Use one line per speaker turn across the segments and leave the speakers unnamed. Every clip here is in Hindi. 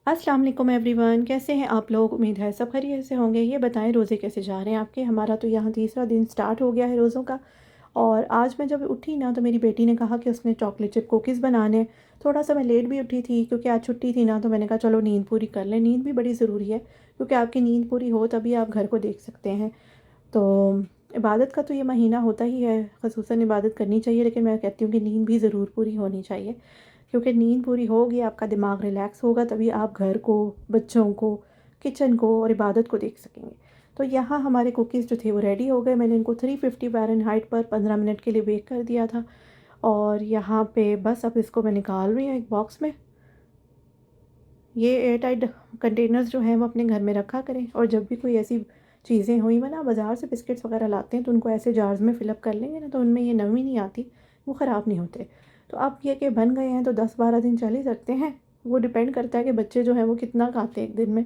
अस्सलाम वालेकुम एवरीवन, कैसे हैं आप लोग। उम्मीद है सब खैरियत से होंगे। ये बताएं रोज़े कैसे जा रहे हैं आपके। हमारा तो यहाँ तीसरा दिन स्टार्ट हो गया है रोज़ों का। और आज मैं जब उठी ना तो मेरी बेटी ने कहा कि उसने चॉकलेट चिप कुकीज़ बनाने हैं। थोड़ा सा मैं लेट भी उठी थी क्योंकि आज छुट्टी थी ना, तो मैंने कहा चलो नींद पूरी कर लें। नींद भी बड़ी ज़रूरी है क्योंकि आपकी नींद पूरी हो तभी आप घर को देख सकते हैं। तो इबादत का तो ये महीना होता ही है, ख़ुसूसन इबादत करनी चाहिए, लेकिन मैं कहती हूँ कि नींद भी ज़रूर पूरी होनी चाहिए। क्योंकि नींद पूरी होगी, आपका दिमाग रिलैक्स होगा, तभी आप घर को, बच्चों को, किचन को और इबादत को देख सकेंगे। तो यहाँ हमारे कुकीज़ जो थे वो रेडी हो गए। मैंने इनको 350 फ़ारेनहाइट पर 15 मिनट के लिए बेक कर दिया था। और यहाँ पे बस अब इसको मैं निकाल रही हूँ एक बॉक्स में। ये एयर टाइट कंटेनर्स जो हैं वो अपने घर में रखा करें, और जब भी कोई ऐसी चीज़ें हुई वरना बाज़ार से बिस्किट्स वगैरह लाते हैं तो उनको ऐसे जार्स में फ़िलअप कर लेंगे ना, तो उनमें ये नमी नहीं आती, वो ख़राब नहीं होते। तो अब ये कि बन गए हैं तो 10-12 दिन चल ही सकते हैं। वो डिपेंड करता है कि बच्चे जो हैं वो कितना खाते हैं एक दिन में।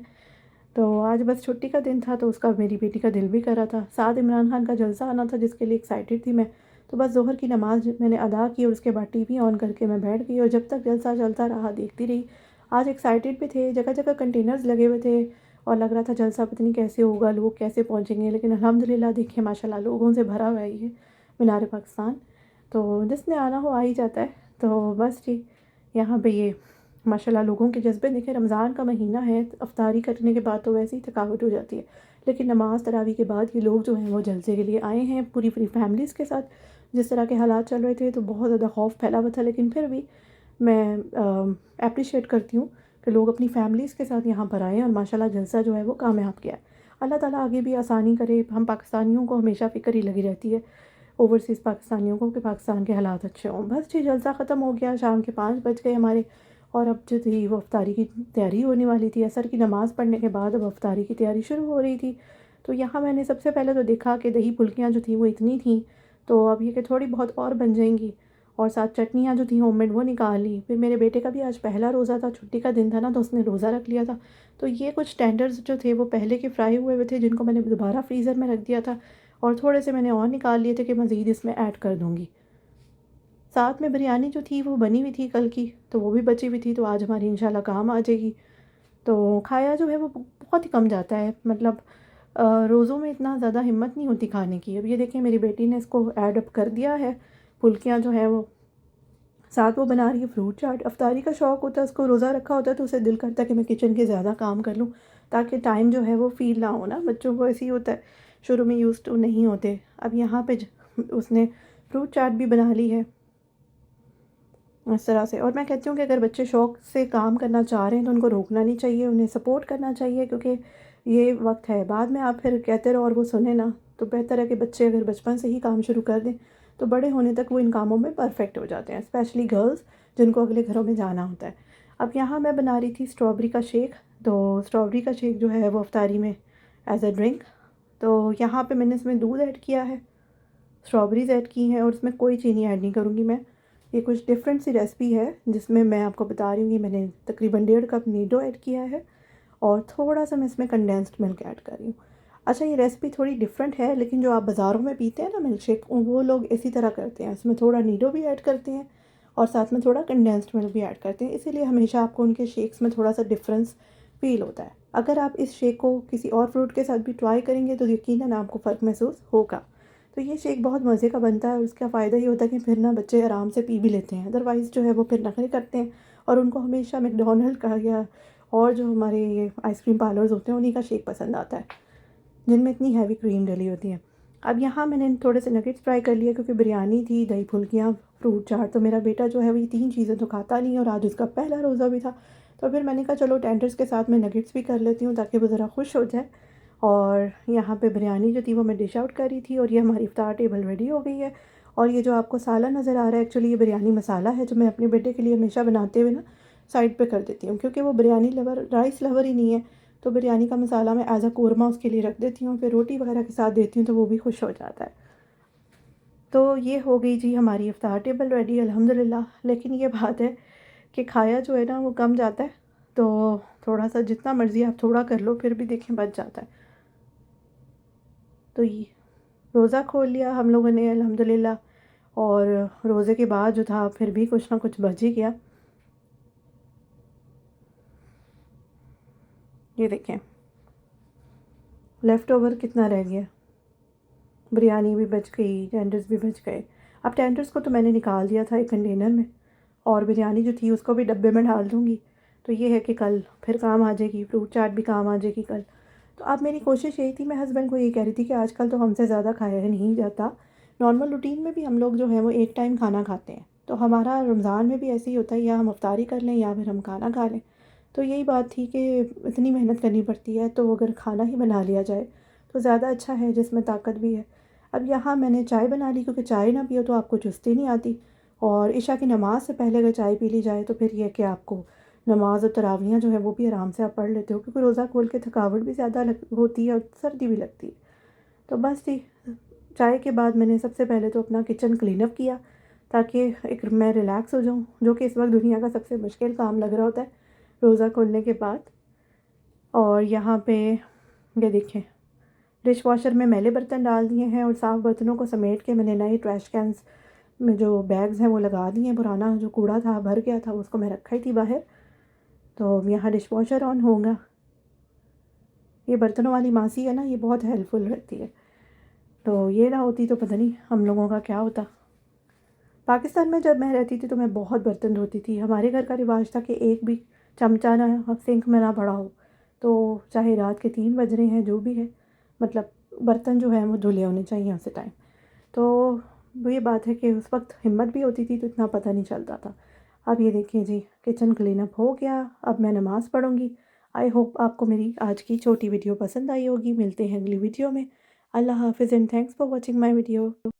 तो आज बस छुट्टी का दिन था तो उसका मेरी बेटी का दिल भी कर रहा था। साथ इमरान खान का जलसा आना था जिसके लिए एक्साइटेड थी मैं। तो बस ज़ोहर की नमाज़ मैंने अदा की और उसके बाद टीवी ऑन करके मैं बैठ गई, और जब तक जलसा चलता रहा देखती रही। आज एक्साइटेड भी थे, जगह जगह कंटेनर्स लगे हुए थे और लग रहा था जलसा पता नहीं कैसे होगा, लोग कैसे पहुँचेंगे। लेकिन अल्हम्दुलिल्लाह देखिए माशाल्लाह लोगों से भरा हुआ है ये मीनार पाकिस्तान। तो जिसने आना हो आ ही जाता है। तो बस जी, यहाँ पे ये माशाल्लाह लोगों के जज्बे देखें। रमज़ान का महीना है, अफ्तारी करने के बाद तो वैसे ही थकावट हो जाती है, लेकिन नमाज तरावी के बाद ये लोग जो हैं वो जलसे के लिए आए हैं पूरी पूरी फैमिलीज़ के साथ। जिस तरह के हालात चल रहे थे तो बहुत ज़्यादा खौफ फैला हुआ था, लेकिन फिर भी मैं अप्रिशिएट करती हूँ कि लोग अपनी फैमिलीज़ के साथ यहाँ पर आए और माशाल्लाह जलसा जो है वो कामयाब गया है। अल्लाह ताला आगे भी आसानी करे। हम पाकिस्तानियों को हमेशा फ़िक्र ही लगी रहती है, ओवरसीज़ पाकिस्तानियों को, कि पाकिस्तान के हालात अच्छे हों। बस जी, जलसा ख़त्म हो गया, शाम के 5 बज गए हमारे। और अब जो थी वो अफ्तारी की तैयारी होने वाली थी। असर की नमाज़ पढ़ने के बाद अब अफ्तारी की तैयारी शुरू हो रही थी। तो यहाँ मैंने सबसे पहले तो देखा कि दही फुल्कियाँ जो थी वो इतनी थी, तो अब ये कि थोड़ी बहुत और बन जाएंगी। और साथ चटनियाँ जो थी होममेड वो निकाल ली। फिर मेरे बेटे का भी आज पहला रोज़ा था, छुट्टी का दिन था ना, तो उसने रोज़ा रख लिया था। तो ये कुछ टेंडर्स जो थे वो पहले के फ्राई हुए हुए थे, जिनको मैंने दोबारा फ्रीज़र में रख दिया था, और थोड़े से मैंने और निकाल लिए थे कि मज़ीद इसमें ऐड कर दूँगी। साथ में बिरयानी जो थी वो बनी हुई थी कल की, तो वो भी बची हुई थी, तो आज हमारी इंशाल्लाह काम आ जाएगी। तो खाया जो है वो बहुत ही कम जाता है, मतलब रोज़ों में इतना ज़्यादा हिम्मत नहीं होती खाने की। अब ये देखें मेरी बेटी ने इसको ऐड अप कर दिया है, फुल्कियाँ जो हैं वो। साथ वो बना रही है फ्रूट चाट। अफ्तारी का शौक़ होता है, उसको रोज़ा रखा होता है तो उसे दिल करता है कि मैं किचन के ज़्यादा काम कर लूँ, ताकि टाइम जो है वो फ़ील ना हो ना। बच्चों को ऐसे ही होता है, शुरू में यूज़ टू नहीं होते। अब यहाँ पे उसने फ्रूट चाट भी बना ली है इस तरह से। और मैं कहती हूँ कि अगर बच्चे शौक़ से काम करना चाह रहे हैं तो उनको रोकना नहीं चाहिए, उन्हें सपोर्ट करना चाहिए, क्योंकि ये वक्त है। बाद में आप फिर कहते रहो और वो सुने ना, तो बेहतर है कि बच्चे अगर बचपन से ही काम शुरू कर दें तो बड़े होने तक वो इन कामों में परफेक्ट हो जाते हैं, स्पेशली गर्ल्स जिनको अगले घरों में जाना होता है। अब यहाँ मैं बना रही थी स्ट्रॉबेरी का शेक। तो स्ट्रॉबेरी का शेक जो है वो अफ्तारी में एज अ ड्रिंक। तो यहाँ पे मैंने इसमें दूध ऐड किया है, स्ट्रॉबेरीज़ ऐड की हैं, और इसमें कोई चीनी ऐड नहीं करूँगी मैं। ये कुछ डिफरेंट सी रेसिपी है जिसमें मैं आपको बता रही हूँ कि मैंने तकरीबन 1.5 कप नीडो ऐड किया है, और थोड़ा सा मैं इसमें कंडेंस्ड मिल्क ऐड कर रही हूँ। अच्छा, ये रेसिपी थोड़ी डिफरेंट है, लेकिन जो आप बाज़ारों में पीते हैं ना मिल्क शेक, वो लोग इसी तरह करते हैं। इसमें थोड़ा नीडो भी ऐड करते हैं और साथ में थोड़ा कंडेंस्ड मिल्क भी ऐड करते हैं, इसीलिए हमेशा आपको उनके शेक्स में थोड़ा सा डिफरेंस फ़ील होता है। अगर आप इस शेक को किसी और फ्रूट के साथ भी ट्राई करेंगे तो यकीनन आपको फ़र्क महसूस होगा। तो ये शेक बहुत मज़े का बनता है, और उसका फ़ायदा ये होता है कि फिर ना बच्चे आराम से पी भी लेते हैं। अदरवाइज़ जो है वो फिर नखरे करते हैं, और उनको हमेशा मैकडॉनल्ड का या और जो हमारे ये आइसक्रीम पार्लर्स होते हैं उन्हीं का शेक पसंद आता है, जिनमें इतनी हैवी क्रीम डली होती है। अब यहाँ मैंने थोड़े से नगेट्स फ्राई कर लिए, क्योंकि बिरयानी थी, दही फुल्कियाँ, फ्रूट चाट, तो मेरा बेटा जो है वो ये 3 चीज़ें तो खाता नहीं है, और आज उसका पहला रोज़ा भी था। तो फिर मैंने कहा चलो टेंडर्स के साथ मैं नगेट्स भी कर लेती हूँ ताकि वो ज़रा खुश हो जाए। और यहाँ पे बिरयानी जो थी वो मैं डिश आउट कर रही थी, और ये हमारी इफ्तार टेबल रेडी हो गई है। और ये जो आपको साला नज़र आ रहा है, एक्चुअली ये बिरयानी मसाला है जो मैं अपने बेटे के लिए हमेशा बनाते हुए ना साइड पे कर देती हूँ, क्योंकि वो बिरयानी लवर, राइस लवर ही नहीं है। तो बिरयानी का मसाला मैं एज़ अ कोरमा उसके लिए रख देती हूँ, फिर रोटी वगैरह के साथ देती हूँ तो वो भी खुश हो जाता है। तो ये हो गई जी हमारी इफ्तार टेबल रेडी अल्हम्दुलिल्लाह। लेकिन ये बात है कि खाया जो है ना वो कम जाता है, तो थोड़ा सा जितना मर्ज़ी आप थोड़ा कर लो फिर भी देखें बच जाता है। तो ये रोज़ा खोल लिया हम लोगों ने अल्हम्दुलिल्लाह, और रोज़े के बाद जो था फिर भी कुछ ना कुछ बच ही गया। ये देखें लेफ़्ट ओवर कितना रह गया। बिरयानी भी बच गई, टेंडर्स भी बच गए। अब टेंडर्स को तो मैंने निकाल दिया था एक कंटेनर में, और बिरयानी जो थी उसको भी डब्बे में डाल दूँगी। तो ये है कि कल फिर काम आ जाएगी, फ्रूट चाट भी काम आ जाएगी कल। तो अब मेरी कोशिश यही थी, मैं हस्बैंड को ये कह रही थी कि आजकल तो हमसे ज़्यादा खाया नहीं जाता। नॉर्मल रूटीन में भी हम लोग जो है वो एक टाइम खाना खाते हैं। तो हमारा रमज़ान में भी ऐसे ही होता है, या हम इफ्तारी कर लें या फिर हम खाना खा लें। तो यही बात थी कि इतनी मेहनत करनी पड़ती है, तो अगर खाना ही बना लिया जाए तो ज़्यादा अच्छा है, जिसमें ताकत भी है। अब यहाँ मैंने चाय बना ली, क्योंकि चाय ना पियो तो आपको चुस्ती नहीं आती, और इशा की नमाज़ से पहले अगर चाय पी ली जाए तो फिर ये है कि आपको नमाज़ और तरावियाँ जो है वो भी आराम से आप पढ़ लेते हो, क्योंकि रोज़ा खोल के थकावट भी ज़्यादा होती है और सर्दी भी लगती है। तो बस जी, चाय के बाद मैंने सबसे पहले तो अपना किचन क्लीनअप किया, ताकि एक मैं रिलैक्स हो जाऊँ, जो कि इस वक्त दुनिया का सबसे मुश्किल काम लग रहा होता है रोज़ा खोलने के बाद। और यहाँ पे ये देखें, डिश वॉशर में मैले बर्तन डाल दिए हैं, और साफ़ बर्तनों को समेट के मैंने नए ट्रैश कैंस में जो बैग्स हैं वो लगा दिए हैं। पुराना जो कूड़ा था भर गया था, उसको मैं रखा ही थी बाहर। तो यहाँ डिश वॉशर ऑन होगा। ये बर्तनों वाली मासी है ना, ये बहुत हेल्पफुल रहती है। तो ये ना होती तो पता नहीं हम लोगों का क्या होता। पाकिस्तान में जब मैं रहती थी तो मैं बहुत बर्तन धोती थी। हमारे घर का रिवाज था कि एक भी चमचा ना सिंक में ना पड़ा हो, तो चाहे रात के 3 बज रहे हैं जो भी है, मतलब बर्तन जो है वो धुले होने चाहिए उसी टाइम। तो वो ये बात है कि उस वक्त हिम्मत भी होती थी तो इतना पता नहीं चलता था। अब ये देखिए जी, किचन क्लीनअप हो गया, अब मैं नमाज़ पढ़ूँगी। आई होप आपको मेरी आज की छोटी वीडियो पसंद आई होगी। मिलते हैं अगली वीडियो में। अल्लाह हाफ़िज़ and thanks for watching my video.